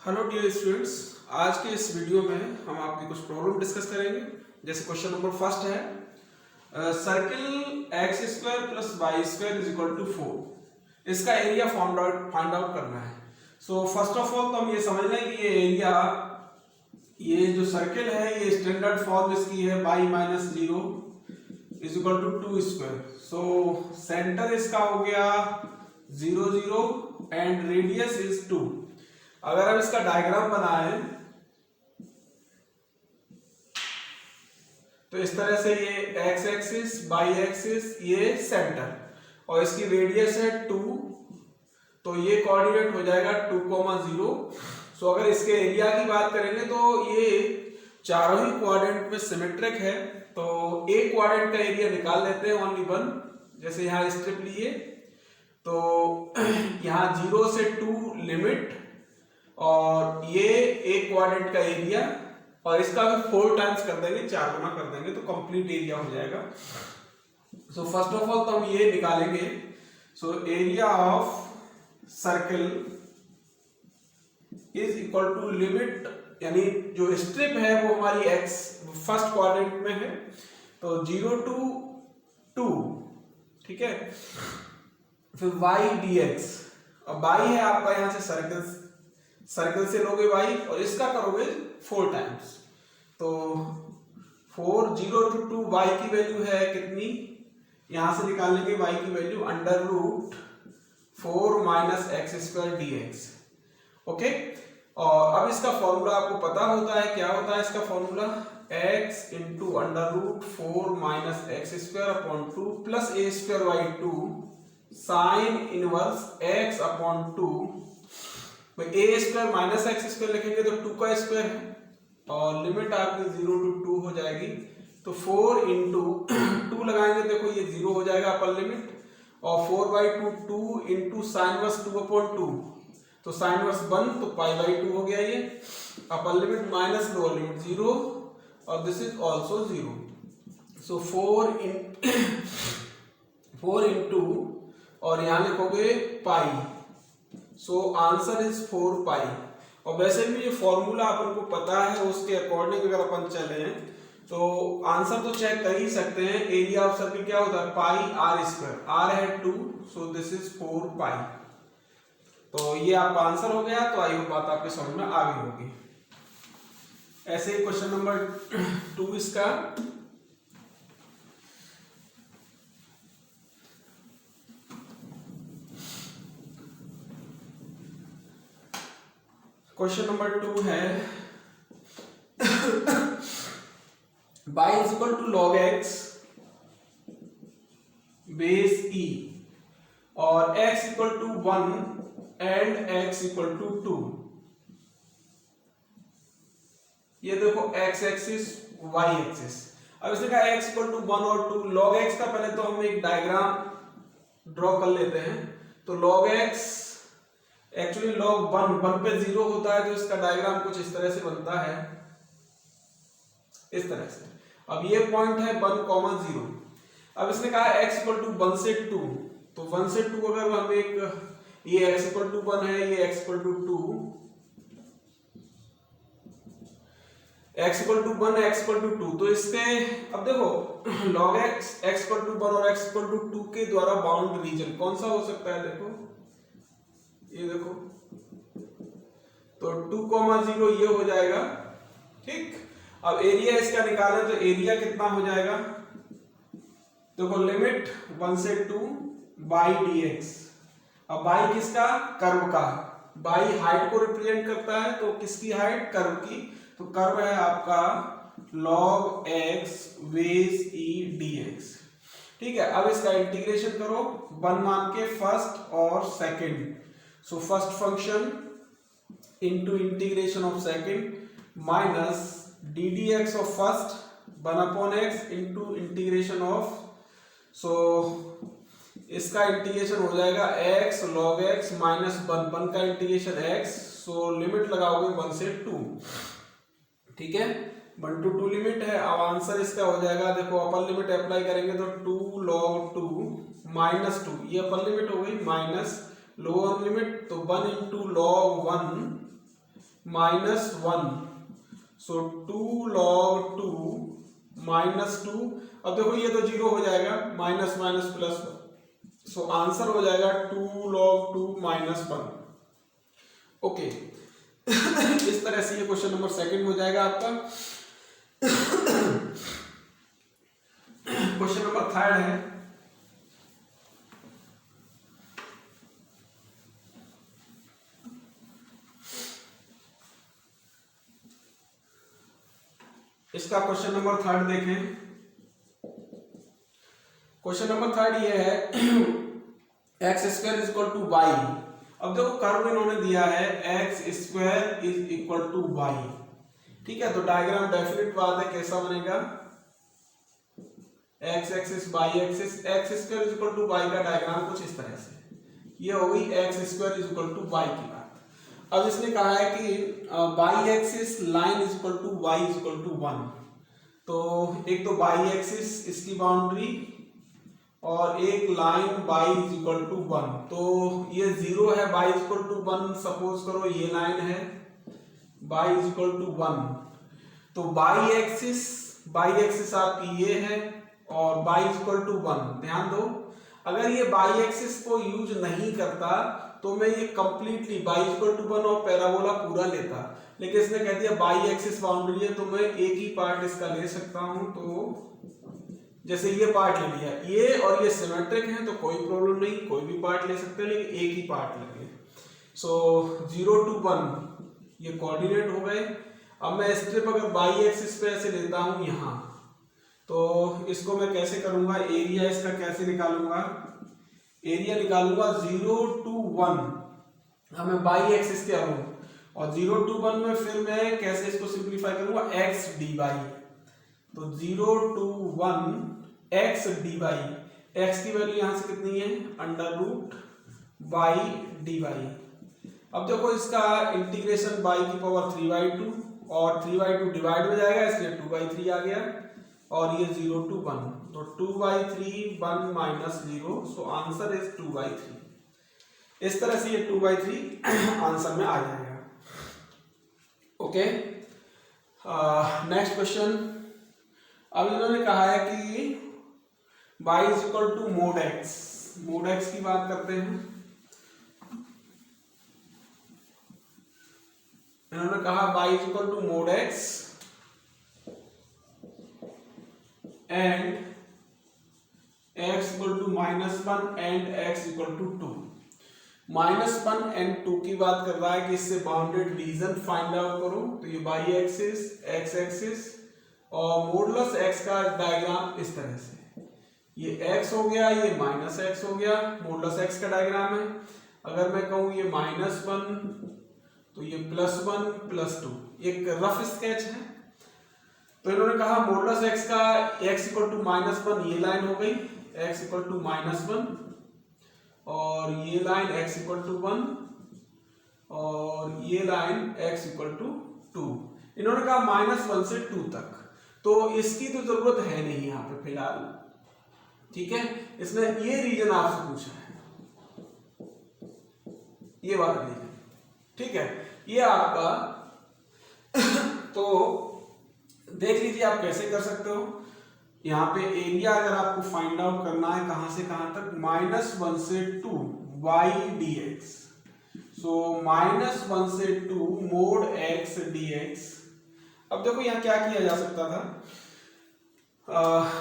Hello dear students, आज के इस वीडियो में हम आपकी कुछ प्रॉब्लम डिस्कस करेंगे। जैसे क्वेश्चन नंबर फर्स्ट है circle X square plus Y square is equal to 4। इसका एरिया फाइंड आउट करना है। सो फर्स्ट ऑफ ऑल तो हम ये समझ लें कि ये एरिया, ये जो सर्किल है ये स्टैंडर्ड फॉर्म इसकी है pi minus 0 is equal to 2 square. So centre इसका हो गया 0 0 एंड रेडियस इज 2। अगर हम इसका डायग्राम बनाएं तो इस तरह से ये एक्स एक्सिस वाई एक्सिस ये सेंटर और इसकी रेडियस है 2, तो ये कोऑर्डिनेट हो जाएगा 2,0। सो अगर इसके एरिया की बात करेंगे तो ये चारों ही क्वाड्रेंट में सिमेट्रिक है, तो एक क्वाड्रेंट का एरिया निकाल लेते हैं ओनली वन। जैसे यहाँ स्ट्रिप लिए तो यहाँ 0 से 2 लिमिट और ये एक क्वाड्रेंट का एरिया और इसका भी 4 टाइम्स कर देंगे, 4 गुना कर देंगे तो कंप्लीट एरिया हो जाएगा। सो फर्स्ट ऑफ ऑल तो हम ये निकालेंगे। So area of circle is equal to limit, यानी जो स्ट्रिप है वो हमारी एक्स फर्स्ट क्वाड्रेंट में है तो 0 to 2, ठीक है। फिर y dx, और y है आपका यहां से सर्कल से लोगे y और इसका करोगे 4 टाइम्स, तो 4 0 to 2 y की वैल्यू है कितनी, यहां से निकाल लेंगे y की value √4 minus x square dx। Okay, और अब इसका फॉर्मूला आपको पता होता है, क्या होता है इसका formula, x into √4 minus x square upon 2 plus A square by 2 sign inverse x upon 2। A square minus x square लिखेंगे तो 2 का स्क्वायर है और लिमिट आपकी 0 to 2 हो जाएगी, तो 4 इंटू 2 लगाएंगे, देखो ये 0 हो जाएगा अपर लिमिट, और 4/2 2 इंटू साइन वर्स 2 अपॉन 2, तो साइन वर्स 1 तो पाई/2 हो गया ये, अपर लिमिट माइनस लोअर लिमिट 0 और this is also 0। So 4 into और यहाँ लिखोगे पाई, सो आंसर इज 4 पाई। और वैसे भी ये फॉर्मूला अपन को पता है, उसके अकॉर्डिंग अगर अपन चले तो आंसर तो चेक कर ही सकते हैं। एरिया ऑफ सर्किल क्या होता है, पाई आर स्क्वायर, आर है 2, सो दिस इज 4 पाई। तो ये आपका आंसर हो गया। तो आई होप बात आपके समझ में आ गई होगी। ऐसे ही क्वेश्चन नंबर 2 इसका, क्वेश्चन नंबर 2 है y is equal to log x base e और x equal to 1 and x equal to 2। ये देखो x एक्सिस y एक्सिस। अब इसने कहा x इक्वल टू 1 और 2, log x का पहले तो हम एक डायग्राम ड्रॉ कर लेते हैं। तो log x एक्चुअली log 1 पे 0 होता है, तो इसका डायग्राम कुछ इस तरह से बनता है, इस तरह से। अब ये पॉइंट है 1,0। अब इसने कहा x इक्वल टू 1 से 2, तो 1 से 2 अगर हम एक, ये x इक्वल टू 1 है, ये x equal to 2, x equal to 1 x equal to 2, तो इसके अब देखो log x इक्वल टू 1 और x इक्वल टू 2 के द्वारा बाउंड रीजन कौन सा हो सकता है, देखो ये देखो, तो 2,0 ये हो जाएगा, ठीक। अब एरिया इसका निकालें तो एरिया कितना हो जाएगा, देखो लिमिट 1 से 2 बाई dx। अब बाई किसका, कर्व का, बाई हाइट को रिप्रेजेंट करता है, तो किसकी हाइट, कर्व की, तो कर्व है आपका log x base e dx, ठीक है। अब इसका इंटीग्रेशन करो 1 मान के फर्स्ट और second, so first function into integration of second minus D dx of first 1 upon x into integration of, so इसका इंटीग्रेशन हो जाएगा x log x माइनस 1 का इंटीग्रेशन x, सो लिमिट लगाओगे 1 से 2, ठीक है, 1 to 2 लिमिट है। अब आंसर इसका हो जाएगा, देखो अपर लिमिट अप्लाई करेंगे तो 2 log 2 माइनस 2, ये अपर लिमिट हो गई, माइनस लोअर लिमिट तो 1 इंटू log 1 -1, सो 2 log 2 -2। अब देखो ये तो 0 हो जाएगा, minus minus plus, so answer हो जाएगा 2 log 2 -1। ओके इस तरह से ये क्वेश्चन नंबर सेकंड हो जाएगा आपका। क्वेश्चन नंबर थर्ड है, इसका क्वेश्चन नंबर थर्ड देखें। क्वेश्चन नंबर थर्ड ये है x square is equal to y. अब देखो कर्व इन्होंने दिया है x square is equal to y, ठीक है। तो डायग्राम डेफिनेट बात है कैसा बनेगा, x axis y axis, x square is equal to y का डायग्राम कुछ इस तरह से, ये हो गई x square is equal to y की बात। अब इसने कहा है कि y axis line is equal to y is equal to 1। तो एक तो वाई एक्सिस इसकी बाउंड्री और एक line y is equal to 1, तो ये 0 है, y is equal to 1 suppose करो ये लाइन है, y इज इक्वल टू 1। तो y एक्सिस आपकी ये है और y इज इक्वल टू 1। ध्यान दो, अगर ये y एक्सिस को यूज नहीं करता तो मैं ये completely y is equal to 1 और पैराबोला पूरा लेता, लेकिन इसने कह दिया y एक्सिस बाउंड्री है तो मैं एक ही पार्ट इसका ले सकता हूं। तो जैसे ये पार्ट ले लिया, ये और ये सिमेट्रिक है तो कोई प्रॉब्लम नहीं, कोई भी पार्ट ले सकते हैं, लेकिन एक ही पार्ट लगे। सो 0 to 1 ये कोऑर्डिनेट हो गए। अब मैं स्ट्रिप अगर y एक्सिस पे ऐसे लेता हूं यहां, तो इसको मैं कैसे करूंगा, एरिया इसका कैसे निकालूंगा, एरिया निकालूंगा 0 to 1। हाँ मैं y एक्सिस क्या लूं, और 0 to 1 में फिर मैं कैसे इसको सिंप्लीफाई करूंगा, x dy। तो 0 to 1 x dy, x की वैल्यू यहां से कितनी है, √y dy। अब देखो इसका इंटीग्रेशन y की पावर 3/2 और 3/2 डिवाइड हो जाएगा इसलिए 2/3 आ गया, और ये 0 to 1, तो 2/3 1 माइनस 0, सो आंसर इज 2/3। इस तरह से ये 2/3 आंसर में आ जाएगा। Okay next question. अब इन्होंने कहा है कि y is equal to mod x की बात करते हैं। इन्होंने कहा y is equal to mod x and x equal to -1 and x equal to 2। -1 and 2 की बात कर रहा है कि इससे बाउंडेड रीजन फाइंड आउट करो। तो ये y एक्सिस, x एक्सिस और मोडुलस x का डायग्राम इस तरह से, ये x हो गया, ये -x हो गया, मोडुलस x का डायग्राम है। अगर मैं कहूं ये -1 तो ये +1 +2, एक रफ स्केच है। तो इन्होंने कहा मोडुलस x का x इक्वल टू -1 ये लाइन हो गई, x इक्वल टू -1, और ये लाइन x इक्वल टू 1 और ये लाइन x इक्वल टू 2। इन्होंने कहा -1 से 2 तक, तो इसकी तो जरूरत है नहीं यहाँ पे फिलहाल, ठीक है। इसने ये रीजन आपसे पूछा है, ये वाला रीजन, ठीक है, ये आपका तो देख लीजिए आप कैसे कर सकते हो। यहाँ पे एरिया अगर आपको फाइंड आउट करना है कहां से कहां तक, -1 से 2 y dx, सो -1 से 2 मोड x dx। अब देखो यहाँ क्या किया जा सकता था,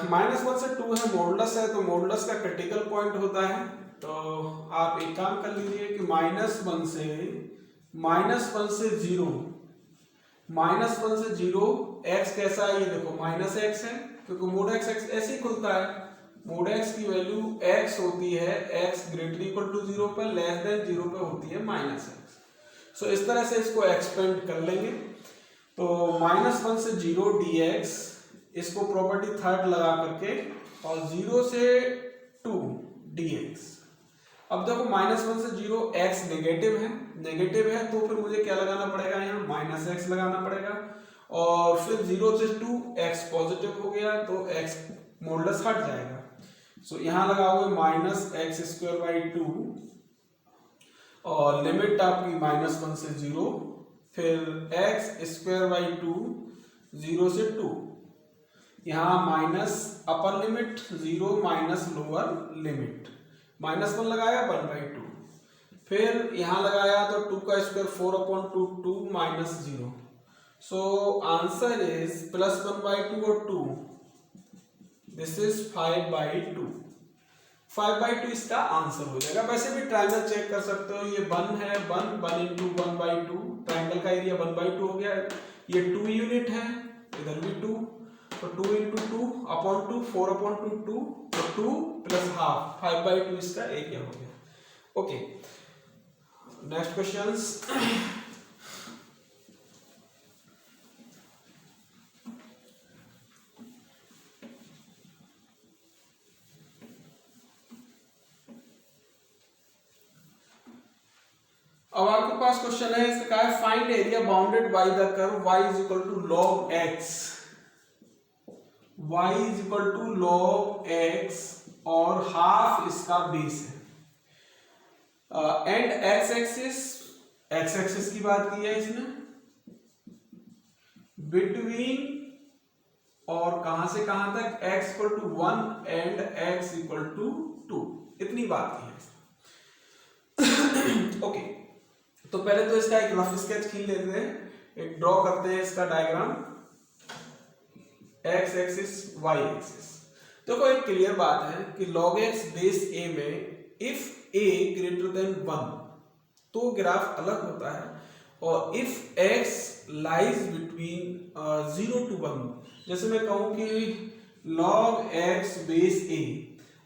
-1 से 2 है, मॉडुलस है, तो मॉडुलस का क्रिटिकल पॉइंट होता है। तो आप एक काम कर लीजिए कि -1 से 0, -1 से 0 x कैसा है, ये देखो -x है, क्योंकि मोड x ऐसे ही खुलता है। मोड x की वैल्यू x होती है x ग्रेटर इक्वल टू 0 पर, लेस देन 0 पे होती है -x। सो इस तरह से इसको एक्सपेंड कर लेंगे। तो -1 से 0 dx, इसको प्रॉपर्टी थर्ड लगा करके, और 0 से 2 dx। अब देखो -1 से 0 x नेगेटिव है, तो फिर मुझे क्या लगाना पड़ेगा, यहाँ -x लगाना पड़ेगा, और फिर 0 से 2 x पॉजिटिव हो गया तो x मॉडुलस हट जाएगा। सो यहाँ लगाओगे -x² 2, और लिमिट आपकी -1 से 0, फिर एक्स स्क्वायर बाई 2 0 से 2, यहाँ minus upper limit 0 minus lower limit, -1 लगाया 1/2, फिर यहाँ लगाया तो 2 का square 4/2 2 minus 0, so answer is +1/2 और 2, दिस इज 5/2, 5/2 इसका आंसर हो जाएगा। वैसे भी ट्रायंगल चेक कर सकते हो, ये 1 है, 1 into 1/2, ट्रायंगल का एरिया 1/2 हो गया, ये 2 यूनिट है, इधर भी 2, तो 2 into 2/2 4/2 2, तो 2 प्लस हाफ 5/2 इसका एरिया हो गया। Okay, next questions. अब आपके पास क्वेश्चन है, इसका कहा है find area bounded by the curve y is equal to log x, y is equal to log x और हाफ इसका बेस है, एंड x एक्सिस की बात की है इसने, बिटवीन और कहां से कहां तक x equal to 1 and x equal to 2, इतनी बात की है। ओके, तो पहले तो इसका एक रफ स्केच खींच लेते हैं, एक ड्रॉ करते हैं इसका diagram, x axis y axis. देखो एक क्लियर बात है कि log x बेस a में इफ a ग्रेटर देन 1 तो ग्राफ अलग होता है, और if x lies between 0 to 1, जैसे मैं कहूं कि log x बेस a,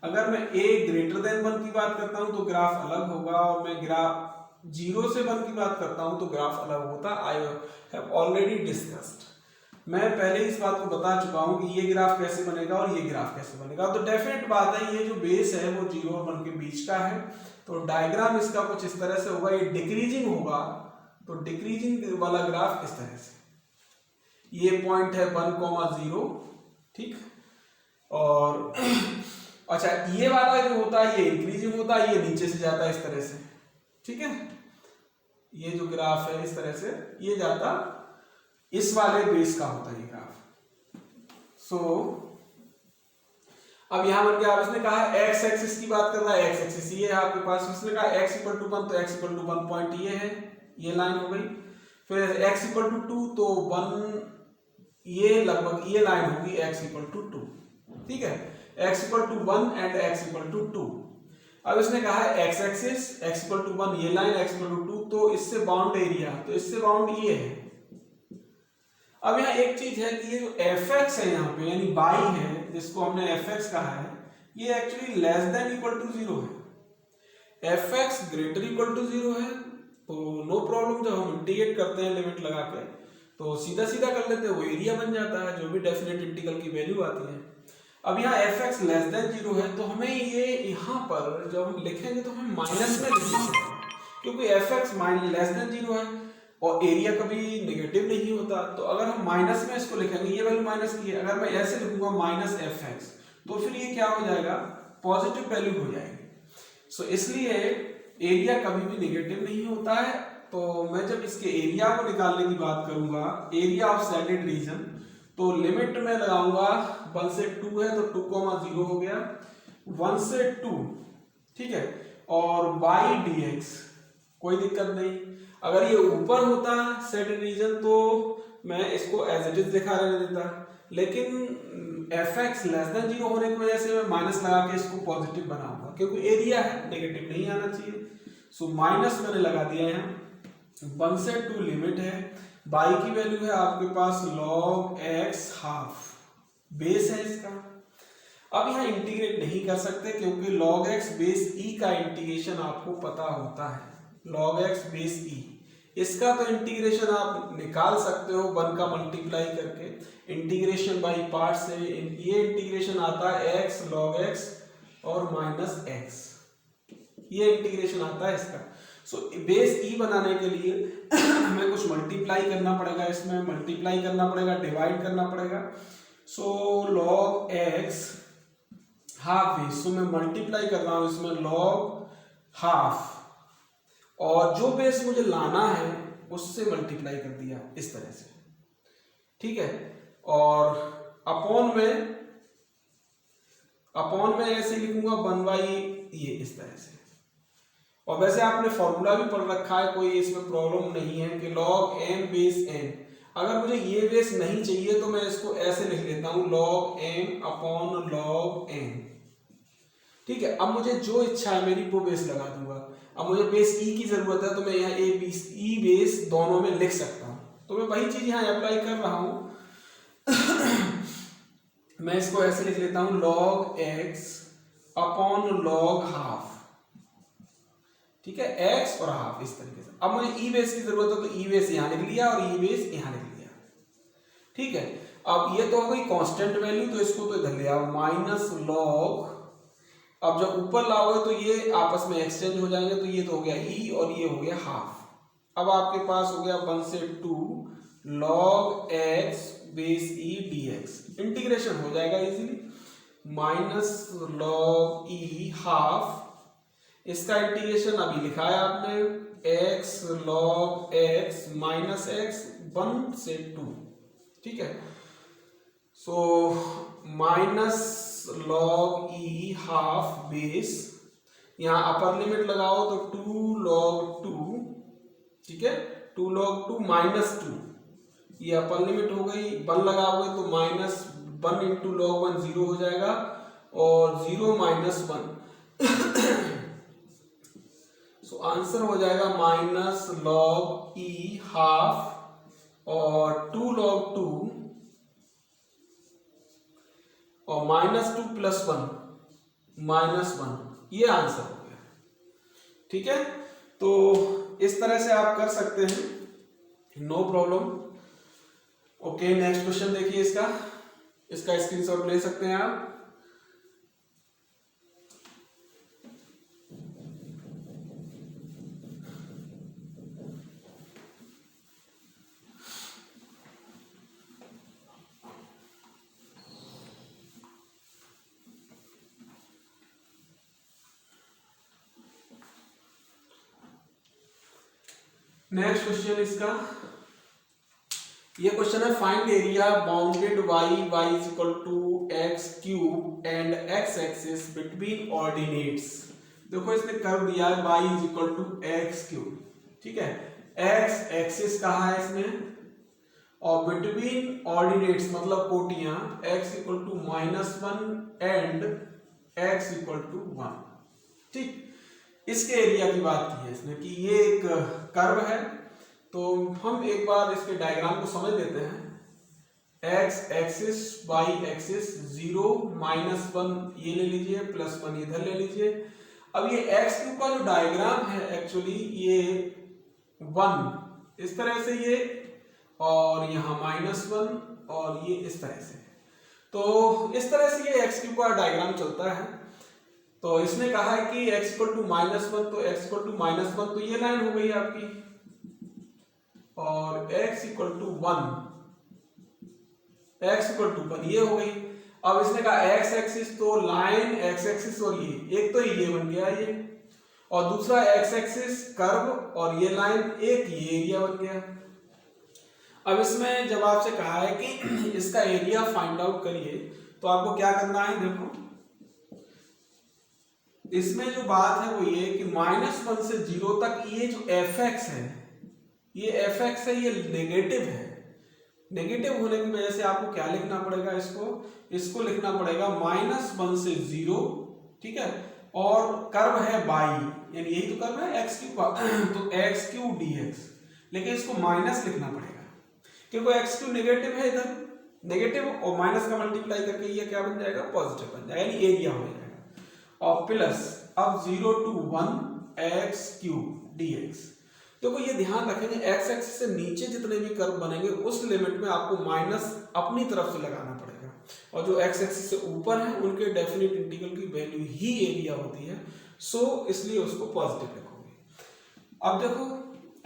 अगर मैं a ग्रेटर देन 1 की बात करता हूं तो ग्राफ अलग होगा, और मैं ग्राफ 0 से 1 की बात करता हूं तो ग्राफ अलग होता। आई हैव ऑलरेडी डिस्कस्ड, मैं पहले इस बात को बता चुका हूं कि ये ग्राफ कैसे बनेगा और ये ग्राफ कैसे बनेगा। तो डेफिनेट बात है, ये जो बेस है वो 0 और 1 के बीच का है, तो डायग्राम इसका कुछ इस तरह से होगा, ये डिक्रीजिंग होगा, तो डिक्रीजिंग वाला ग्राफ इस तरह से, ये पॉइंट है 1,0, ठीक, और अच्छा ये वाला जो होता है ये इंक्रीजिंग होता है, ये नीचे से जाता है इस तरह से, ठीक है, ये जो ग्राफ है इस तरह से ये जाता, इस वाले बेस का होता है ये ग्राफ। सो अब यहां बन गया, अब इसने कहा है एक्स एक्सिस की बात कर रहा है, एक्स एक्सिस ये है आपके पास, इसने कहा x इक्वल टू 1 तो x इक्वल टू 1 पॉइंट ये है, ये लाइन हो गई, फिर x इक्वल टू 2 तो 1, ये लगभग ये लाइन होगी x इक्वल टू 2, ठीक है, x equal to 1 and x equal to 2। अब इसने कहा है x axis x equal to 1, ये लाइन x इक्वल टू 2, तो इससे बाउंड एरिया, तो इससे बाउंड ये है। अब यहाँ एक चीज है कि ये जो fx है यहाँ पे, यानी बाई है जिसको हमने fx कहा है, ये actually less than equal to 0 है, fx ग्रेटर इक्वल टू 0 है, तो नो प्रॉब्लम, जब हम इंटीग्रेट करते हैं लिमिट लगा के तो सीधा सीधा कर लेते हैं, वो एरिया बन जाता है, जो भी डेफिनेट इंटीग्रल की वैल्यू आती है। अब यहाँ fx लेस देन 0 है, तो हमें ये यहाँ पर जब हम लिखेंगे तो हमें माइनस में लिखेंगे, क्योंकि fx लेस देन 0 है और एरिया कभी नेगेटिव नहीं होता, तो अगर हम माइनस में इसको लिखेंगे, ये वैल्यू माइनस की है, अगर मैं ऐसे लिखूंगा माइनस fx, तो फिर ये क्या हो जाएगा, पॉजिटिव वैल्यू हो जाएगी। सो इसलिए एरिया कभी भी नेगेटिव नहीं होता है। तो मैं जब इसके एरिया को निकालने की बात करूंगा, एरिया ऑफ सैडेड रीजन, तो लिमिट में लगाऊंगा 1 से 2 है तो 2,0 हो गया, 1 से 2, ठीक है, और बाई dx कोई दिक्कत नहीं। अगर ये ऊपर होता सैडेड रीजन तो मैं इसको एज इट इज दिखा रहने देता, लेकिन fx लेस देन 0 होने की वजह से मैं माइनस लगा के इसको पॉजिटिव बनाऊंगा, क्योंकि एरिया है, नेगेटिव नहीं आना चाहिए। सो माइनस मैंने लगा दिया है, 1 से 2 लिमिट है, बाई की वैल्यू है आपके पास log x हाफ, बेस है इसका। अब यहाँ इंटीग्रेट नहीं कर सकते क्योंकि log x बेस e का इंटीग्रेशन आपको पता होता है, log x बेस e, इसका तो इंटीग्रेशन आप निकाल सकते हो 1 का मल्टीप्लाई करके, इंटीग्रेशन बाई पार्ट से, ये इंटीग्रेशन आता है x log x और माइनस x, ये इंटीग्रेशन आता है इसका। सो बेस e बनाने के लिए हमें कुछ मल्टीप्लाई करना पड़ेगा, इसमें मल्टीप्लाई करना पड़ेगा, डिवाइड करना पड़ेगा। सो log x हाफ बेस, सो मैं मल्टीप्लाई कर रहा हूं इसमें log हाफ, और जो बेस मुझे लाना है उससे मल्टीप्लाई कर दिया इस तरह से, ठीक है। और अपॉन में ऐसे लिखूंगा 1/, ये इस तरह से। और वैसे आपने फॉर्मूला भी पढ़ रखा है, कोई इसमें प्रॉब्लम नहीं है कि log m बेस n। अगर मुझे ये बेस नहीं चाहिए तो मैं इसको ऐसे लिख लेता हूं log m upon log n, ठीक है। अब मुझे जो इच्छा है मेरी वो बेस लगा दूंगा। अब मुझे बेस e की जरूरत है तो मैं यहाँ e बेस दोनों में लिख सकता हूं, तो मैं वही चीज यहाँ अप्लाई कर रहा हूं। मैं इसको ऐसे लिख लेता हूं log x upon log half, ठीक है, x और हाफ इस तरीके से। अब मुझे ई बेस की जरूरत है तो ई बेस यहां लिख लिया और ई बेस यहां लिख लिया, ठीक है। अब ये तो हो गई कांस्टेंट वैल्यू, तो इसको तो इधर ले आओ माइनस log। अब जब ऊपर लाओगे तो ये आपस में एक्सचेंज हो जाएंगे, तो ये तो हो गया ई और ये हो गया हाफ। अब आपके पास हो गया 1 से 2 log x बेस ई dx, इंटीग्रेशन हो जाएगा easily, minus log e half, इसका इंटीग्रेशन अभी लिखा है आपने x log x minus x 1 से 2, ठीक है। So minus log e half base, यहाँ अपर लिमिट लगाओ तो 2 log 2, ठीक है, 2 log 2 माइनस 2, ये अपर लिमिट हो गई। 1 लगाओगे तो माइनस 1 इंटू log 1 0 हो जाएगा और 0 माइनस 1 तो आंसर हो जाएगा माइनस log e हाफ और 2 log 2 और माइनस 2 प्लस 1 माइनस 1, ये आंसर हो गया, ठीक है। तो इस तरह से आप कर सकते हैं, no problem. Okay, next question देखिए, इसका स्क्रीनशॉट ले सकते हैं आप। नेक्स्ट क्वेश्चन इसका, ये क्वेश्चन है find area bounded y is equal to x cube and x axis between ordinates. देखो इसने कर्व दिया है y is equal to x cube, ठीक है, x एक्सिस कहा है इसने, और बिटवीन ऑर्डिनेट्स मतलब कोटियां x equal to -1 and x equal to 1, ठीक। इसके एरिया की बात की है इसने कि ये एक कर्व है, तो हम एक बार इसके डायग्राम को समझ लेते हैं। x एक्सिस y एक्सिस 0 -1 ये ले लीजिए, +1 इधर ले लीजिए। अब ये x क्यूब का जो डायग्राम है एक्चुअली ये 1 इस तरह से ये, और यहाँ -1 और ये इस तरह से, तो इस तरह से ये x क्यूब का डायग्राम चलता है। तो इसने कहा है कि x इक्वल टू -1, तो x इक्वल टू -1 तो ये लाइन हो गई आपकी, और x इक्वल टू 1 ये हो गई। अब इसने कहा x एक्सिस, तो लाइन x एक्सिस और ये एक तो ये बन गया ये, और दूसरा x एक्सिस कर्व और ये लाइन एक ये एरिया बन गया। अब इसमें जब आपसे कहा है कि इसका एरिया फाइंड आउट करिए, तो आपको क्या करना है, देखो इसमें जो बात है वो ये कि -1 से 0 तक ये जो fx है, ये fx है, ये नेगेटिव है। नेगेटिव होने की वजह से आपको क्या लिखना पड़ेगा, इसको लिखना पड़ेगा -1 से 0, ठीक है, और कर्व है y, यानी यही तो कर्व है x क्यूब, तो x क्यूब dx, लेकिन इसको माइनस लिखना पड़ेगा क्योंकि x क्यूब नेगेटिव है, इधर नेगेटिव और माइनस का मल्टीप्लाई करके ये क्या बन जाएगा, पॉजिटिव बन जाएगा, यानी एरिया हो जाएगा। और प्लस अब 0 to 1 x क्यूब dx। देखो ये ध्यान रखेंगे, x एक्सिस से नीचे जितने भी कर्व बनेंगे उस लिमिट में आपको माइनस अपनी तरफ से लगाना पड़ेगा, और जो x एक्सिस से ऊपर है उनके डेफिनेट इंटीग्रल की वैल्यू ही एरिया होती है, सो इसलिए उसको पॉजिटिव लिखोगे। अब देखो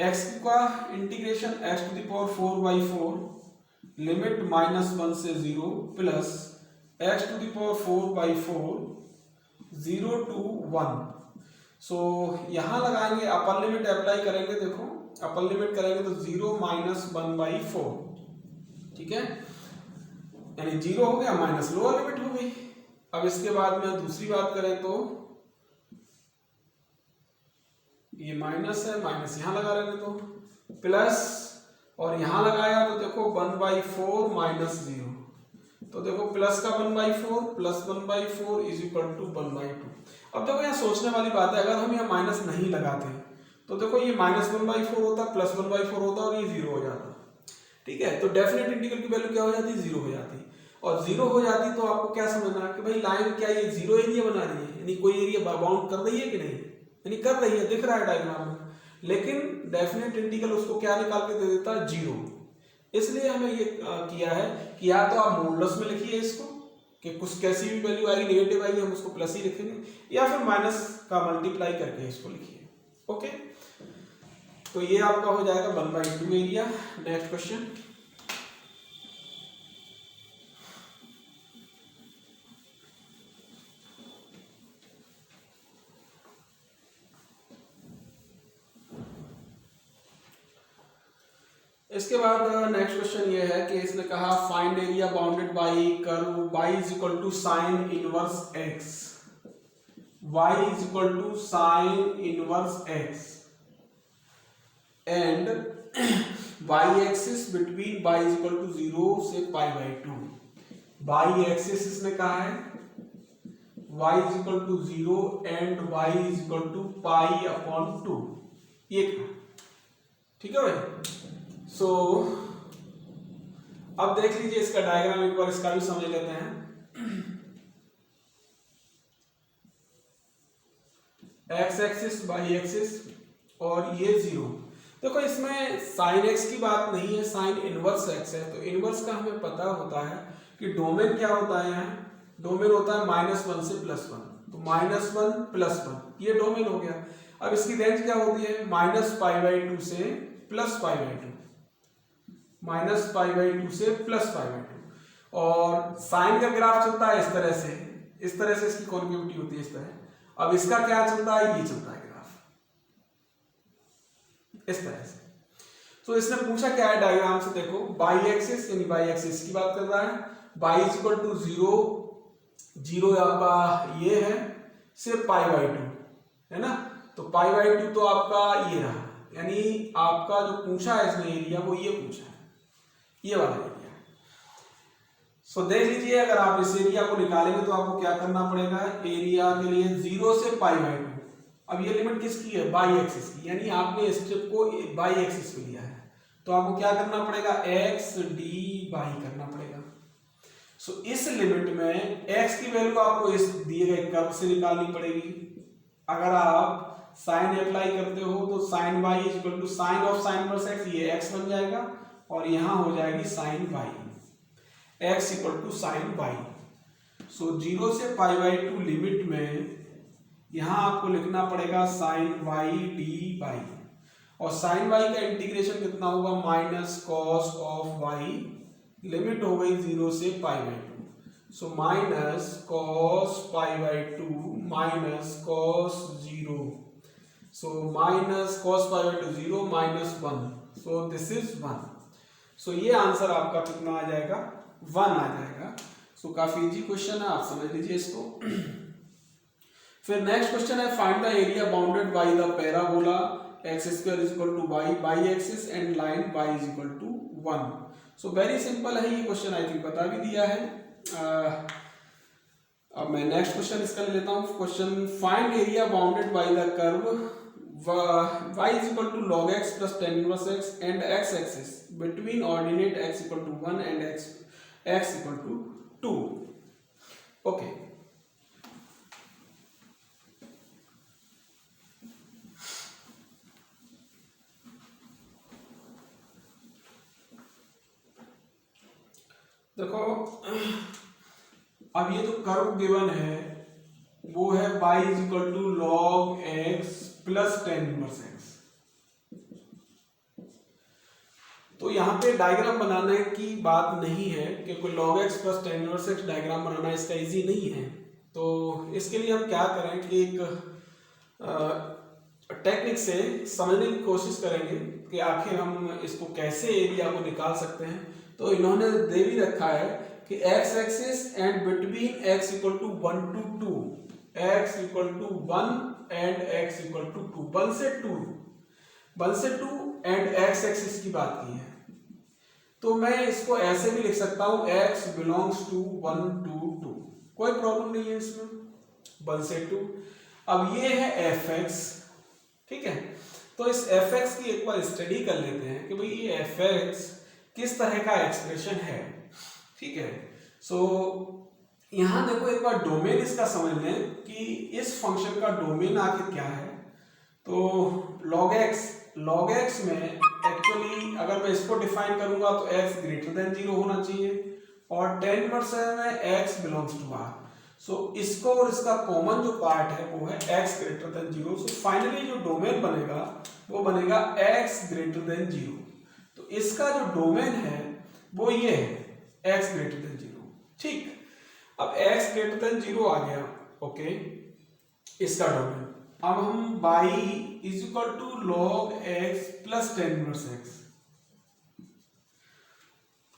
x का इंटीग्रेशन x⁴/4 लिमिट -1 से 0 प्लस x⁴/4 0 to 1, सो यहाँ लगाएंगे, अपर लिमिट अप्लाई करेंगे। देखो अपर लिमिट करेंगे तो 0 माइनस 1/4, ठीक है, यानी 0 हो गया माइनस लोअर लिमिट हो गई। अब इसके बाद में दूसरी बात करें तो ये माइनस है, माइनस यहाँ लगा रहे तो प्लस, और यहाँ लगाया तो देखो 1/4 माइनस 0, तो देखो प्लस का 1/4 प्लस 1/4 इज इक्वल टू 1/2। अब देखो यहाँ सोचने वाली बात है, अगर हम यहाँ माइनस नहीं लगाते तो देखो ये माइनस 1/4 होता, प्लस 1/4 होता और ये 0 हो जाता, ठीक है। तो डेफिनेट इंटीग्रल की वैल्यू क्या हो जाती, 0 हो जाती। और 0 हो जाती तो आपको क्या समझना कि भाई लाइन क्या ये 0 एरिया बना रही है, यानी कोई एरिया बाउंड कर रही है कि नहीं, यानी कर रही है, दिख रहा है डायग्राम में, लेकिन डेफिनेट इंटीग्रल उसको क्या निकाल के दे देता है, 0। इसलिए हमें ये किया है कि या तो आप मॉडुलस में लिखिए इसको कि कुछ कैसी भी वैल्यू आएगी, नेगेटिव आएगी, हम उसको प्लस ही लिखेंगे, या फिर माइनस का मल्टीप्लाई करके इसको लिखिए। ओके, तो ये आपका हो जाएगा 1/2 एरिया। नेक्स्ट क्वेश्चन, इसके बाद नेक्स्ट क्वेश्चन ये है कि इसने कहा find area bounded by curve y is equal to sine inverse x, y is equal to sine inverse x and y axis between y is equal to 0 से π/2। y axis इसने कहा है y is equal to 0 and y is equal to π/2, ये ठीक है भाई। सो अब देख लीजिए इसका डायग्राम एक बार, इसका भी समझ लेते हैं। x एक्सिस y एक्सिस और ये 0, देखो इसमें साइन x की बात नहीं है, साइन इनवर्स x है, तो इनवर्स का हमें पता होता है कि डोमेन क्या होता है, यहाँ डोमेन होता है -1 से +1, तो -1 +1 ये डोमेन हो गया। अब इसकी रेंज क्या होती है, -π/2 से +π/2, -π/2 से +π/2, और साइन का ग्राफ चलता है इस तरह से, इस तरह से इसकी कॉन्केविटी होती है इस तरह। अब इसका क्या चलता है, ये चलता है ग्राफ इस तरह से। तो इसने पूछा क्या है डायग्राम से, देखो y एक्सिस यानी y एक्सिस की बात कर रहा है, y इज इक्वल टू 0 आपका ये है से π/2 है ना, तो π/2 तो आपका ये रहा, यानी आपका जो पूछा है इसने एरिया वो ये पूछा है, ये वाला एरिया। सो देख लीजिए, अगर आप इस एरिया को निकालेंगे तो आपको क्या करना पड़ेगा, एरिया के लिए 0 से π/2। अब ये लिमिट किसकी है, y एक्सिस की, यानी आपने स्ट्रिप को y एक्सिस पे लिया है, तो आपको क्या करना पड़ेगा, x dy करना पड़ेगा। सो इस लिमिट में x की वैल्यू आपको इस दिए गए कर्व से निकालनी पड़ेगी। अगर आप साइन अप्लाई करते हो तो sine y is equal to sine of sine inverse x, ये x बन जाएगा, और यहां हो जाएगी sine y, x equal to sine y। So 0 से π/2 लिमिट में यहां आपको लिखना पड़ेगा साइन y dy, और साइन y का इंटीग्रेशन कितना होगा, minus cos of y, limit हो गई 0 से π/2, so minus cos π/2 minus cos 0, so minus cos π/2 0 minus 1, so this is 1। so ये आंसर आपका कितना आ जाएगा, 1 आ जाएगा। so काफी इजी क्वेश्चन है, आप समझ लीजिए इसको। फिर नेक्स्ट क्वेश्चन है find the area bounded by the parabola x square is equal to y axis and line y is equal to 1। So very simple है ये क्वेश्चन, आई थिंक बता भी दिया है। अब मैं नेक्स्ट क्वेश्चन इसका ले लेता हूँ। Question find area bounded by the curve y is equal to log x plus tan inverse x and x axis between ordinate x equal to 1 and x equal to 2। okay, देखो अब ये जो curve given है वो है y is equal to log x plus tan inverse x। तो यहाँ पे डायग्राम बनाने की बात नहीं है, क्योंकि log x plus tan inverse x diagram बनाना इसका इजी नहीं है। तो इसके लिए हम क्या करें कि एक टेक्निक से समझने की कोशिश करेंगे कि आखिर हम इसको कैसे एरिया को निकाल सकते हैं। तो इन्होंने दे भी रखा है कि x axis and between x equal to 1 to 2, x equal to 1 and x equal to 2, 1 से 2 एंड x एक्सिस की बात की है। तो मैं इसको ऐसे भी लिख सकता हूं x बिलोंग्स टू 1 to 2, कोई प्रॉब्लम नहीं है इसमें, 1 से 2। अब ये है fx, ठीक है। तो इस fx की एक बार स्टडी कर लेते हैं कि भाई ये fx किस तरह का एक्सप्रेशन है, ठीक है। सो यहां देखो एक बार डोमेन इसका समझ लें कि इस फंक्शन का डोमेन आखिर क्या है। तो log x में एक्चुअली अगर मैं इसको डिफाइन करूंगा तो x ग्रेटर देन 0 होना चाहिए और tan इनवर्स में x बिलोंग्स टू r। सो इसको और इसका कॉमन जो पार्ट है वो है x greater than 0। So finally जो डोमेन बनेगा वो बनेगा x ग्रेटर देन 0। तो इसका जो डोमेन है वो ये है x ग्रेटर देन 0, ठीक। अब x ग्रेटर देन 0 आ गया, ओके, इसका डोमेन। अब हम y is equal to log x plus tan inverse x।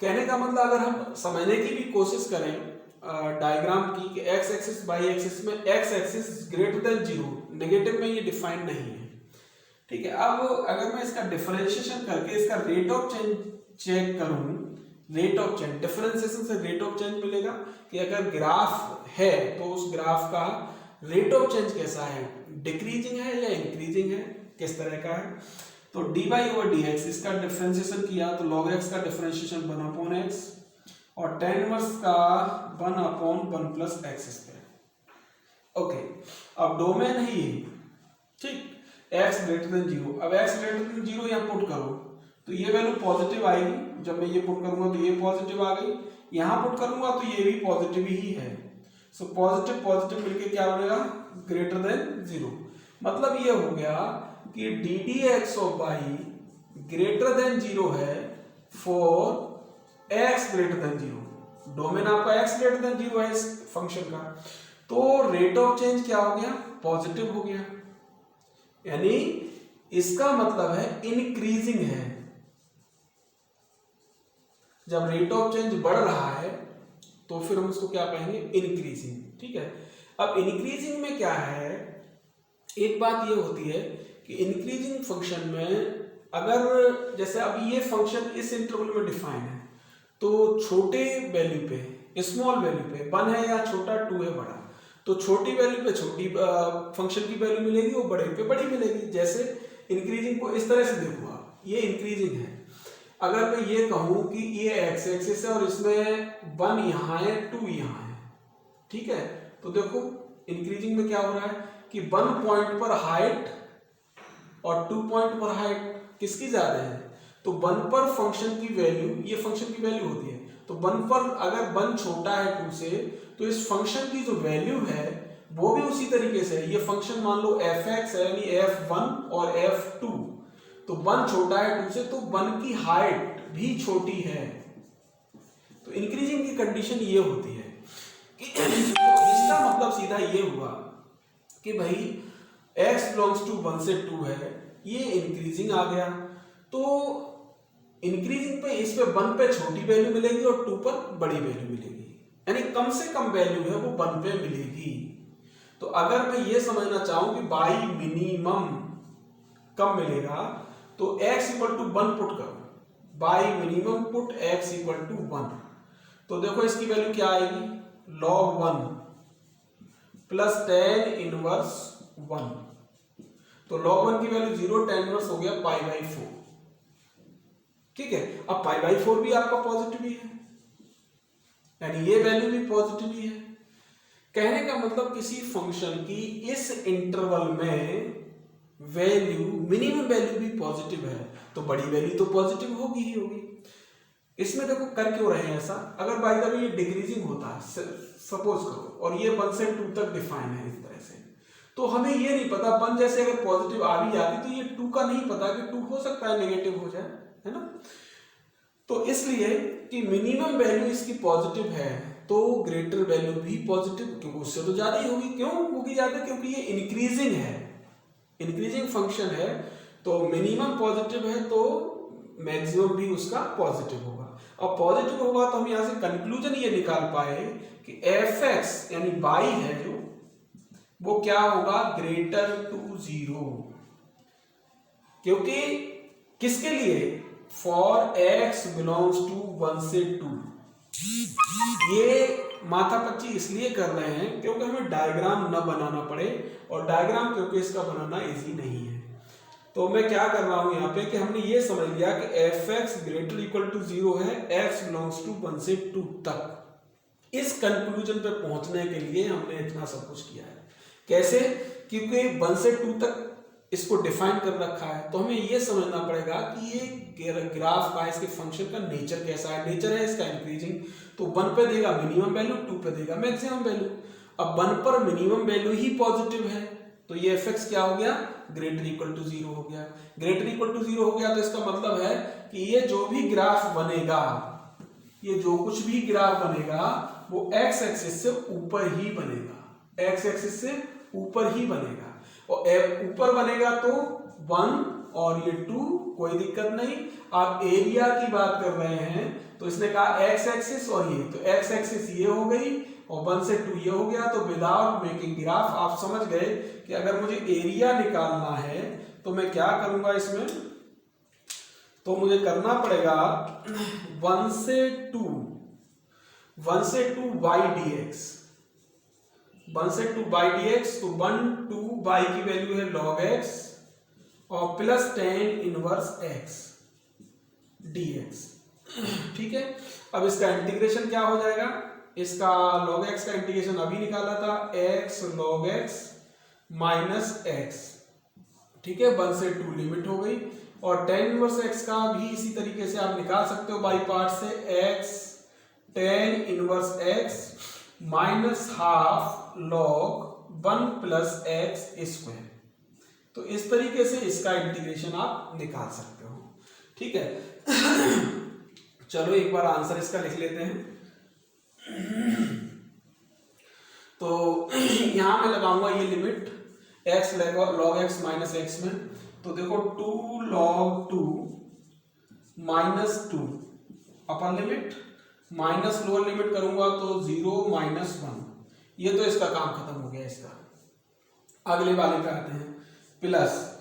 कहने का मतलब अगर हम समझने की भी कोशिश करें डायग्राम की कि x एक्सिस y एक्सिस में x axis greater than 0, negative में ये डिफाइन नहीं है, ठीक है। अब अगर मैं इसका डिफरेंशिएशन करके इसका रेट ऑफ चेंज चेक करूं, रेट ऑफ चेंज डिफरेंशिएशन से रेट ऑफ चेंज मिलेगा कि अगर ग्राफ है तो उस ग्राफ का रेट ऑफ चेंज कैसा है, डिक्रीजिंग है या इंक्रीजिंग है, किस तरह का है। तो dy ओवर dx इसका डिफरेंशिएशन किया तो log x का डिफरेंशिएशन 1 अपॉन x और tan इनवर्स का 1 upon 1 plus x square, okay. अब डोमेन है ये, ठीक, x ग्रेटर देन 0। अब x ग्रेटर देन 0 यहाँ पुट करो तो ये वैल्यू पॉजिटिव आएगी, जब मैं ये पुट करूंगा तो ये पॉजिटिव आ गई, यहाँ पुट करूंगा तो ये भी पॉजिटिव ही है। सो पॉजिटिव पॉजिटिव मिलके क्या बनेगा, ग्रेटर देन 0। मतलब ये हो गया कि d d x of y greater than 0 है for x greater than 0। Domain आपका एक्स ग्रेटर देन 0 है इस फंक्शन का, तो रेट ऑफ चेंज क्या हो गया, पॉजिटिव हो गया, यानी इसका मतलब है इंक्रीजिंग है। जब रेट ऑफ चेंज बढ़ रहा है तो फिर हम उसको क्या कहेंगे, इंक्रीजिंग, ठीक है। अब इंक्रीजिंग में क्या है, एक बात ये होती है कि इंक्रीजिंग फंक्शन में अगर जैसे अब ये फंक्शन इस इंटरवल में डिफाइन है तो छोटे वैल्यू पे, स्मॉल वैल्यू पे 1 है या छोटा 2 है बड़ा, तो छोटी वैल्यू पे छोटी फंक्शन की वैल्यू मिलेगी और बड़े पे बड़ी मिलेगी। जैसे इंक्रीजिंग को इस तरह से देखो आप, ये इंक्रीजिंग है। अगर मैं ये कहूं कि ये एक्स एक्सिस है और इसमें 1 यहाँ है 2 यहाँ है, ठीक है, तो देखो इंक्रीजिंग में क्या हो रहा है कि 1 पॉइंट पर हाइट और 2 पॉइंट पर हाइट किसकी ज्यादा है, तो 1 पर फंक्शन की वैल्यू, ये फंक्शन की वैल्यू होती है, तो 1 पर अगर 1 छोटा है 2 से तो इस फंक्शन की जो वैल्यू है वो भी उसी तरीके से है। ये फंक्शन मान लो f(x) है यानी f1 और f2, तो 1 छोटा है 2 से तो 1 की हाइट भी छोटी है। तो इंक्रीजिंग की कंडीशन ये होती है कि इसका मतलब सीधा ये हुआ कि भाई x बिलोंग्स टू 1 से 2 है, ये इंक्रीजिंग आ गया, तो इंक्रीजिंग पे इस पे 1 पे छोटी वैल्यू मिलेगी और 2 पर बड़ी वैल्यू मिलेगी, यानी कम से कम वैल्यू है वो 1 पे मिलेगी। तो अगर मैं ये समझना चाहूं कि बाई मिनिमम कम मिलेगा तो x इक्वल टू 1 पुट करो, by minimum put x equal to 1, तो देखो इसकी वैल्यू क्या आएगी, log 1 प्लस tan इनवर्स 1, तो log 1 की वैल्यू 0, tan इनवर्स हो गया π/4, ठीक है। अब π/4 भी आपका पॉजिटिव ही है, यानी ये वैल्यू भी पॉजिटिव ही है। कहने का मतलब किसी फंक्शन की इस इंटरवल में वैल्यू, मिनिमम वैल्यू भी पॉजिटिव है तो बड़ी वैल्यू तो पॉजिटिव होगी ही होगी। इसमें देखो कर क्यों रहे हैं ऐसा, अगर बाय द वे ये डिक्रीजिंग होता है सपोज करो और ये 1 से 2 तक डिफाइन है इस तरह से, तो हमें ये नहीं पता 1 जैसे अगर पॉजिटिव आ भी जाती तो ये 2 का नहीं पता कि 2 हो सकता है नेगेटिव हो जाए, है ना। तो इसलिए कि मिनिमम वैल्यू इसकी पॉजिटिव है तो ग्रेटर वैल्यू भी पॉजिटिव, क्योंकि उससे तो ज्यादा ही होगी। क्यों होगी ज्यादा, क्योंकि ये इंक्रीजिंग है, इंक्रीजिंग फंक्शन है तो मिनिमम पॉजिटिव है तो मैक्सिमम भी उसका पॉजिटिव होगा। और पॉजिटिव होगा तो हम यहां से कंक्लूजन ये निकाल पाए कि एफ एक्स यानी बाई है जो वो क्या होगा, ग्रेटर टू 0, क्योंकि किसके लिए, फॉर एक्स बिलोंग्स टू 1 से 2। ये माथा पच्ची इसलिए कर रहे हैं क्योंकि हमें डायग्राम न बनाना पड़े, और डायग्राम क्योंकि इसका बनाना इजी नहीं है। तो मैं क्या कर रहा हूं यहाँ पे कि हमने ये समझ लिया कि f x greater equal to 0 है एक्स बिलोंग्स टू 1 से 2 तक। इस कंक्लूजन पे पहुंचने के लिए हमने इतना सब कुछ किया है। कैसे, क्योंकि 1 से 2 तक इसको डिफाइन कर रखा है, तो हमें ये समझना पड़ेगा कि ये ग्राफ का, इसके फंक्शन का नेचर कैसा है। नेचर है इसका इंक्रीजिंग, तो 1 पे देगा मिनिमम वैल्यू, 2 पे देगा मैक्सिमम वैल्यू। अब 1 पर मिनिमम वैल्यू ही पॉजिटिव है तो ये एफ एक्स क्या हो गया, ग्रेटर इक्वल टू 0 हो गया। ग्रेटर इक्वल टू 0 हो गया तो इसका मतलब है कि ये जो भी ग्राफ बनेगा, ये जो कुछ भी ग्राफ बनेगा वो एक्स एक्सिस से ऊपर ही बनेगा, एक्स एक्सिस से ऊपर ही बनेगा। और ऊपर बनेगा तो 1 और ये 2, कोई दिक्कत नहीं। आप एरिया की बात कर रहे हैं तो इसने कहा एक्स एक्सिस और ये, तो एक्स एक्सिस ये हो गई और 1 से 2 ये हो गया। तो विदाउट मेकिंग ग्राफ आप समझ गए कि अगर मुझे एरिया निकालना है तो मैं क्या करूंगा इसमें, तो मुझे करना पड़ेगा 1 से 2 बाई डी एक्स, 1 से 2 बाई डी एक्स। तो 1 2 बाई की वैल्यू है log x और plus tan inverse x dx। ठीक है, अब इसका इंटीग्रेशन क्या हो जाएगा, इसका log x का इंटीग्रेशन अभी निकाला था, x log x minus x। ठीक है, 1 से 2 लिमिट हो गई। और tan इनवर्स x का भी इसी तरीके से आप निकाल सकते हो बाई पार्ट से, x tan inverse x minus half log 1 plus x square. तो इस तरीके से इसका इंटीग्रेशन आप निकाल सकते हो। ठीक है, चलो एक बार आंसर इसका लिख लेते हैं। तो यहां मैं लगाऊंगा ये limit x log x minus x में, तो देखो 2 log 2 माइनस 2 अपर लिमिट माइनस लोअर लिमिट करूंगा तो 0 माइनस 1। ये तो इसका काम खत्म हो गया इसका। अगले वाले पे आते हैं, प्लस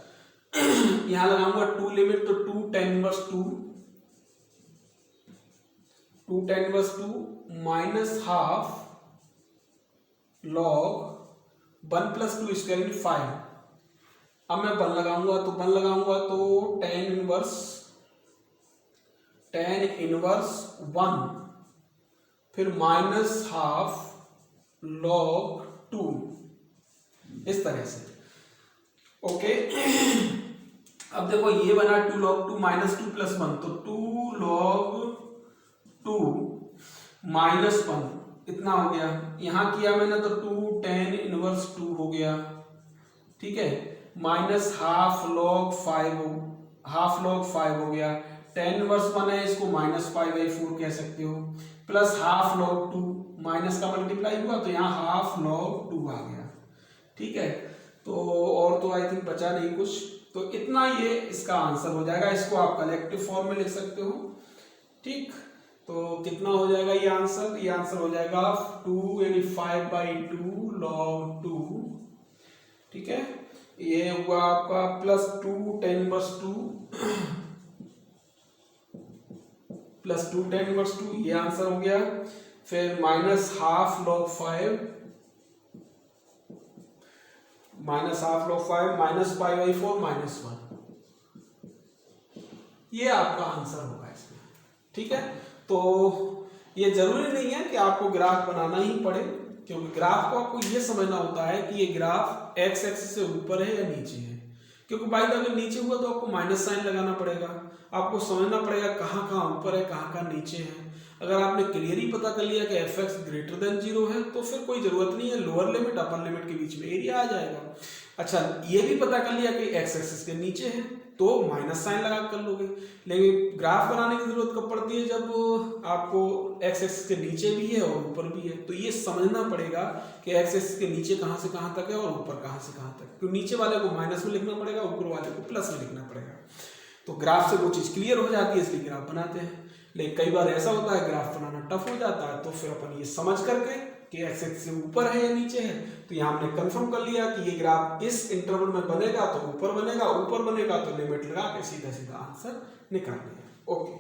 यहां लगाऊंगा 2 लिमिट, तो 2 tan inverse 2 minus half log 1 plus 2 square 5। अब मैं 1 लगाऊंगा तो tan इनवर्स 1 फिर माइनस हाफ log 2, इस तरह से। ओके, अब देखो ये बना 2 log 2 माइनस 2 प्लस 1, तो 2 log 2 माइनस 1 इतना हो गया। यहां किया मैंने तो 2 tan इनवर्स 2 हो गया। ठीक है, माइनस हाफ log 5 हो गया। tan इनवर्स 1 है, इसको माइनस π/4 कह सकते हो, प्लस हाफ log 2, माइनस का मल्टीप्लाई हुआ तो यहाँ हाफ log 2 आ गया। ठीक है, तो और तो आई थिंक बचा नहीं कुछ, तो इतना ये इसका आंसर हो जाएगा। इसको आप कलेक्टिव फॉर्म में लिख सकते हो। ठीक, तो कितना हो जाएगा ये आंसर, ये आंसर हो जाएगा 2 यानी 5/2 log 2। ठीक है, ये हुआ आपका plus 2 tan inverse 2 plus 2 tan inverse 2, ये आंसर हो गया। फिर minus half log 5 minus π/4 minus 1, ये आपका आंसर होगा इसमें। ठीक है, तो ये जरूरी नहीं है कि आपको ग्राफ बनाना ही पड़े, क्योंकि ग्राफ को आपको ये समझना होता है कि ये ग्राफ एक्स एक्सिस से ऊपर है या नीचे है। क्योंकि बाई द वे नीचे हुआ तो आपको माइनस साइन लगाना पड़ेगा, आपको समझना पड़ेगा कहाँ कहाँ ऊपर है कहाँ कहाँ नीचे है। अगर आपने क्लियरली पता कर लिया कि एफ एक्स ग्रेटर देन 0 है तो फिर कोई जरूरत नहीं है, लोअर लिमिट अपर लिमिट के बीच में एरिया आ जाएगा। अच्छा, ये भी पता कर लिया कि एक्स एक्सिस के नीचे है तो माइनस साइन लगा कर लोगे। लेकिन ग्राफ बनाने की जरूरत कब पड़ती है, जब आपको एक्स एक्सिस के नीचे भी है और ऊपर भी है। तो ये समझना पड़ेगा कि एक्स एक्सिस के नीचे कहाँ से कहाँ तक है और ऊपर कहाँ से कहाँ तक। तो नीचे वाले को माइनस में लिखना पड़ेगा, ऊपर वाले को प्लस में लिखना पड़ेगा। तो ग्राफ से वो चीज क्लियर हो जाती है, इसलिए ग्राफ बनाते हैं। लेकिन कई बार ऐसा होता है ग्राफ बनाना टफ हो जाता है, तो फिर अपन ये समझ करके कि एक्स एक्सिस से ऊपर है या नीचे है, तो यहाँ हमने कंफर्म कर लिया कि ये ग्राफ इस इंटरवल में बनेगा तो ऊपर बनेगा, ऊपर बनेगा तो लिमिट लगा के सीधा सीधा आंसर निकाल लिया। ओके,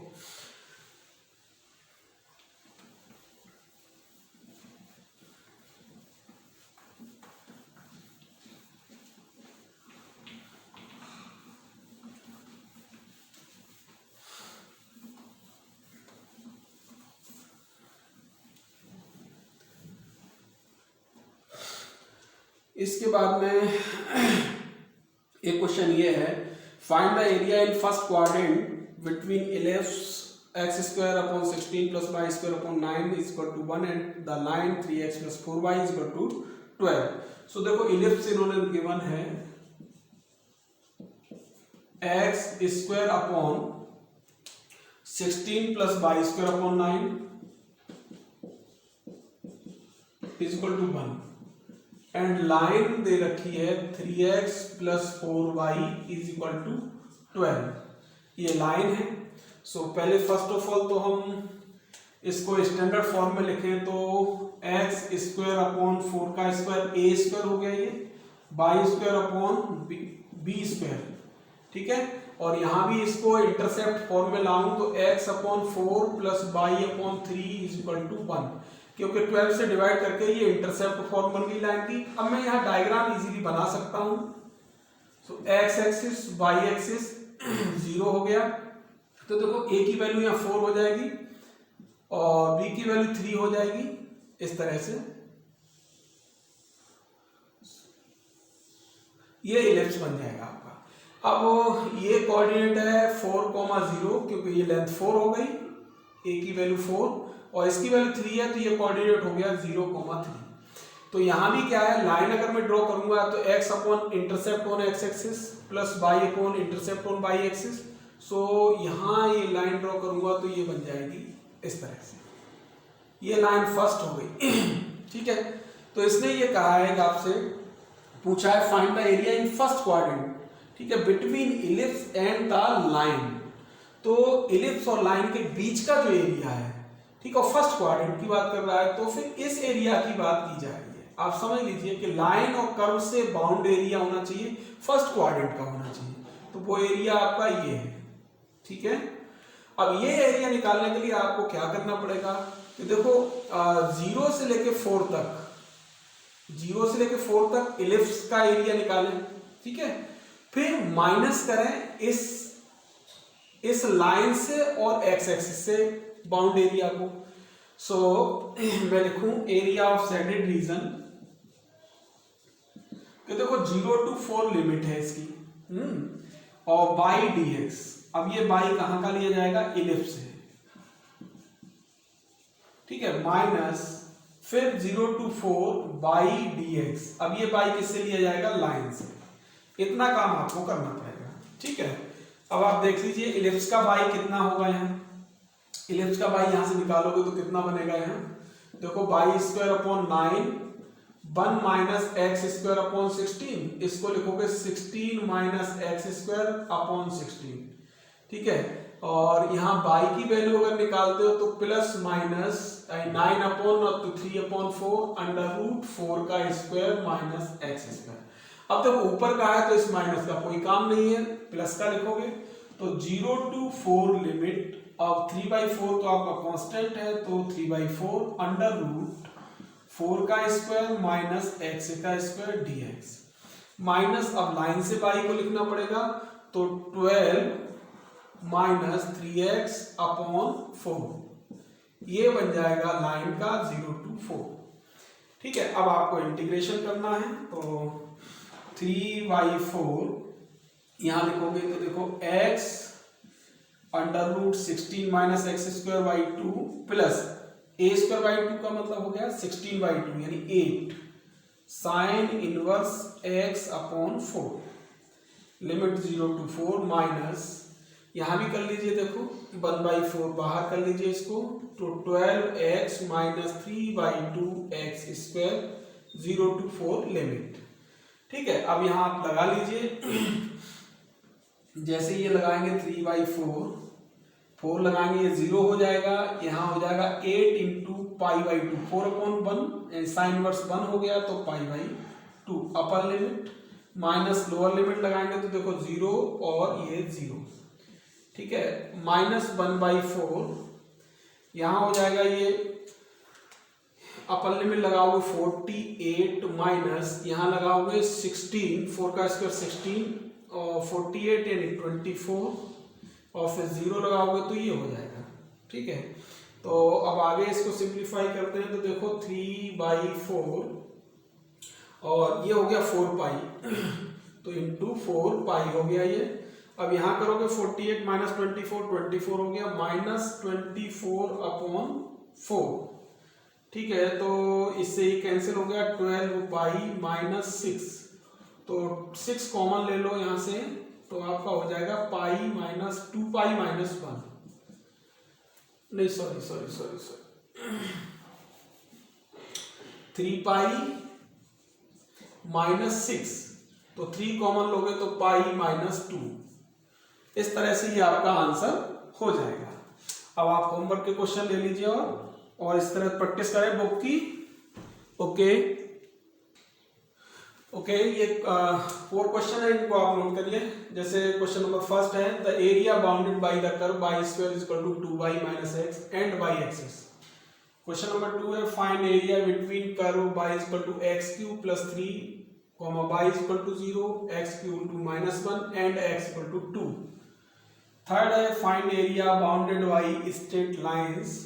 इसके बाद में एक क्वेश्चन ये है, find the area in first quadrant between ellipse x square upon 16 plus y square upon 9 is equal to 1 and the line 3x plus 4y is equal to 12। So देखो ellipse इन्होंने given है x square upon 16 plus y square upon 9 is equal to 1 and line दे रखी है 3x plus 4y is equal to 12। ये line है। सो पहले first of all तो हम इसको स्टैंडर्ड फॉर्म में लिखें तो x स्क्वायर अपॉन 4 का स्क्वायर a स्क्वायर हो गया, ये y square upon b square, ठीक है। और यहाँ भी इसको इंटरसेप्ट फॉर्म में लाऊं तो x upon 4 plus y upon 3 is equal to 1, क्योंकि 12 से डिवाइड करके ये इंटरसेप्ट फॉर्म बन गई लाइन की। अब मैं यहाँ डायग्राम इजीली बना सकता हूँ। सो x एक्सिस y एक्सिस 0 हो गया, तो देखो a की वैल्यू यहाँ 4 हो जाएगी और b की वैल्यू 3 हो जाएगी, इस तरह से ये इलिप्स बन जाएगा आपका। अब ये कोऑर्डिनेट है 4,0, क्योंकि ये लेंथ 4 हो गई, a की वैल्यू 4 और इसकी वैल्यू 3 है, तो ये कोऑर्डिनेट हो गया 0,3। तो यहाँ भी क्या है, लाइन अगर मैं ड्रॉ करूंगा तो x upon intercept on x axis plus y upon intercept on y axis. So यहाँ ये लाइन ड्रॉ करूंगा तो ये बन जाएगी इस तरह से, ये लाइन फर्स्ट हो गई। ठीक है, तो इसने ये कहा है कि आपसे पूछा है find the area in first quadrant, ठीक है, between ellipse and the line. तो इलिप्स और लाइन के बीच का जो एरिया है, ठीक है, फर्स्ट क्वाड्रेंट की बात कर रहा है, तो फिर इस एरिया की बात की जा रही है। आप समझ लीजिए कि लाइन और कर्व से बाउंड एरिया होना चाहिए, फर्स्ट क्वाड्रेंट का होना चाहिए, तो वो एरिया आपका ये है, ठीक है। अब ये एरिया निकालने के लिए आपको क्या करना पड़ेगा कि देखो 0 से लेके 4 तक, 0 से लेके 4 तक इलिप्स का एरिया निकालें, ठीक है। फिर माइनस करें इस लाइन से और एक्स एक्सिस से बाउंड एरिया को। सो मैं लिखूं एरिया ऑफ शेडेड रीजन, कि देखो 0 to 4 लिमिट है इसकी, और बाई dx। अब ये बाई कहां का लिया जाएगा, इलिप्स से, ठीक है, माइनस फिर 0 to 4 बाई dx। अब ये बाई किससे लिया जाएगा, लाइन से। इतना काम आपको करना पड़ेगा, ठीक है। अब आप देख लीजिए इलिप्स का बाई कितना होगा, यहाँ इलिप्स का बाई यहां से निकालोगे तो कितना बनेगा, यहाँ देखो by square upon 9 1 minus x square upon 16, इसको लिखोगे 16 माइनस एक्स स्क्वायर अपॉन 16, ठीक है। और यहाँ बाई की वैल्यू अगर निकालते हो तो प्लस माइनस 9 अपॉन तो 3 अपॉन 4 अंडर रूट 4 का स्क्वायर माइनस एक्स स्क्वायर। अब जब ऊपर का है तो इस माइनस का कोई काम नहीं है, प्लस का लिखोगे तो 0 to 4 लिमिट अब 3/4 तो आपका कांस्टेंट है, तो 3/4 अंडर रूट 4 का स्क्वायर माइनस एक्स का स्क्वायर dx। माइनस अब लाइन से बाई को लिखना पड़ेगा, तो 12 माइनस 3x अपॉन 4, ये बन जाएगा लाइन का 0 to 4, ठीक है। अब आपको इंटीग्रेशन करना है, तो 3/4 यहां लिखोगे तो देखो x under root 16 minus x square by 2 plus a square by 2 का मतलब हो गया 16/2 यानी 8 sine inverse x upon 4। Limit 0 to 4 minus, यहाँ भी कर लीजिए, देखो 1/4 बाहर कर लीजिए इसको, तो 12x minus 3/2x square 0 to 4 limit. ठीक है, अब यहाँ आप लगा लीजिए। जैसे ये लगाएंगे 3/4, 4 लगाएंगे, ये 0 हो जाएगा, यहाँ हो जाएगा 8 इंटू π/2, 4/1 साइन वर्स 1 हो गया, तो π/2 upper limit minus lower limit लगाएंगे तो देखो 0 और ये 0। ठीक है, माइनस 1/4, यहाँ हो जाएगा ये अपर लिमिट लगाओगे 48 माइनस यहाँ लगाओगे 16, 4 का स्क्वायर 16 और 48 यानी 24 और फिर 0 लगाओगे तो ये हो जाएगा। ठीक है, तो अब आगे इसको सिंप्लीफाई करते हैं तो देखो 3/4 और ये हो गया 4 तो इंटू 4 हो गया ये। अब यहाँ करोगे 48 माइनस 24 हो गया, माइनस 24/4। ठीक है, तो इससे ही कैंसिल हो गया, 12 माइनस 6, तो 6 कॉमन ले लो यहाँ से, तो आपका हो जाएगा पाई माइनस 2 माइनस 1, नहीं सॉरी 3 माइनस 6, तो 3 कॉमन लोगे तो पाई माइनस 2। इस तरह से ये आपका आंसर हो जाएगा। अब आप होमवर्क के क्वेश्चन ले लीजिए और इस तरह प्रैक्टिस करें बुक की। ओके, ये 4 क्वेश्चन है, इनको आप नोट करिए। जैसे क्वेश्चन नंबर फर्स्ट है, the area bounded by the curve y square is equal to 2y minus x and y axis. Question number 2 है, find area between curve y is equal to x³ plus 3, y is equal to 0, x³ to -1 and x equal to 2। Third है, find area bounded y straight lines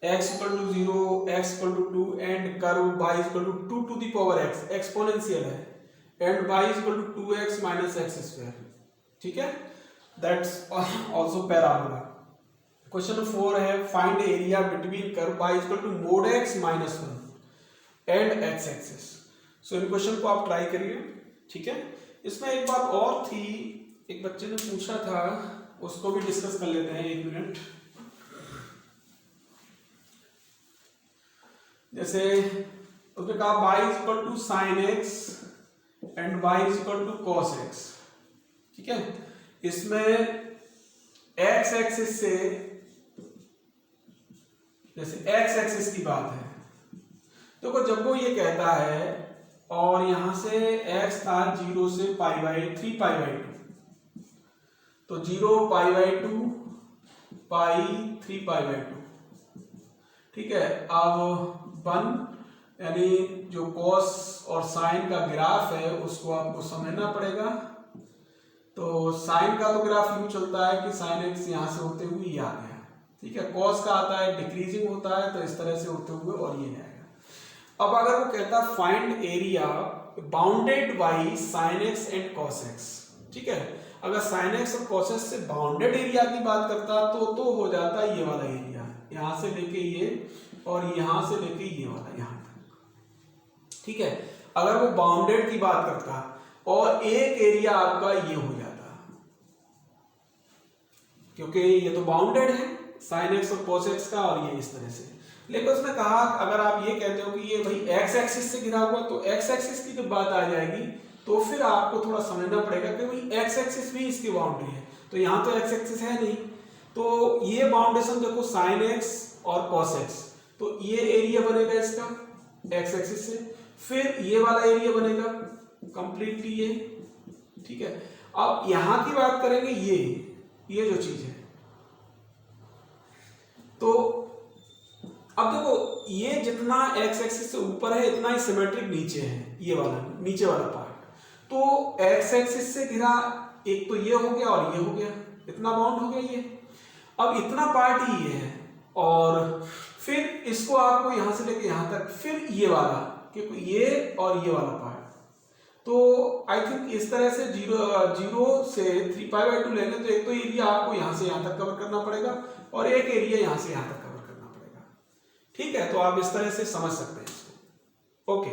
x equal to 0, x equal to 2 and curve y equal to 2 to the power x, exponential है, and y equal to 2x minus x square. ठीक है, that's also parabola. Question number 4 है, find area between curve y equal to mod x minus 1 and x axis. So इन question को आप try करिए। ठीक है, इसमें एक बात और थी, एक बच्चे ने पूछा था, उसको भी डिस्कस कर लेते हैं 1 मिनट। जैसे उसने कहा y is equal to sine x and y is equal to cos x। ठीक है, इसमें x एक्सिस से, जैसे x एक्सिस की बात है, देखो जब वो ये कहता है और यहां से x था 0 से π/3 π/2, तो 0 π/2 3 π/2। ठीक है, अब 1 यानी जो कॉस और साइन का ग्राफ है उसको आपको समझना पड़ेगा। तो साइन का तो ग्राफ यूं चलता है कि साइन एक्स यहां से होते हुए ये आ गया। ठीक है, कॉस का आता है डिक्रीजिंग होता है, तो इस तरह से होते हुए और ये आएगा। अब अगर वो कहता है find area bounded by sine x and cos x, ठीक है, अगर साइन एक्स और कॉस एक्स से बाउंडेड एरिया की बात करता तो हो जाता है ये वाला एरिया, यहां से लेके ये और यहां से लेके ये वाला यहां तक। ठीक है, अगर वो बाउंडेड की बात करता और एक एरिया आपका ये हो जाता, क्योंकि ये तो बाउंडेड है साइन एक्स और कॉस एक्स का, और ये इस तरह से। लेकिन उसने कहा अगर आप ये कहते हो कि ये भाई एक्स एक्सिस से घिरा हुआ, तो एक्स एक्सिस की जब बात आ जाएगी तो फिर आपको थोड़ा समझना पड़ेगा कि भाई एक्स एक्सिस भी इसकी बाउंड्री है, तो यहां तो एक्स एक्सिस है नहीं, तो ये बाउंडेशन देखो साइन एक्स और कॉस एक्स, तो ये एरिया बनेगा इसका एक्स एक्सिस से, फिर ये वाला एरिया बनेगा कंप्लीटली ये। ठीक है, अब यहां की बात करेंगे ये जो चीज है, तो अब देखो ये जितना एक्स एक्सिस से ऊपर है इतना ही सिमेट्रिक नीचे है, ये वाला नीचे वाला पार्ट, तो एक्स एक्सिस से घिरा एक तो ये हो गया और ये हो गया, इतना बाउंड हो गया ये। अब इतना पार्ट ही ये है, और फिर इसको आपको यहां से लेके यहां तक, फिर ये वाला, क्योंकि ये और ये वाला पार्ट, तो आई थिंक इस तरह से 0 से 3π/2 लेंगे तो एक तो एरिया आपको यहां से यहां तक कवर करना पड़ेगा और एक एरिया यहां से यहां तक कवर करना पड़ेगा। ठीक है, तो आप इस तरह से समझ सकते हैं इसको। ओके।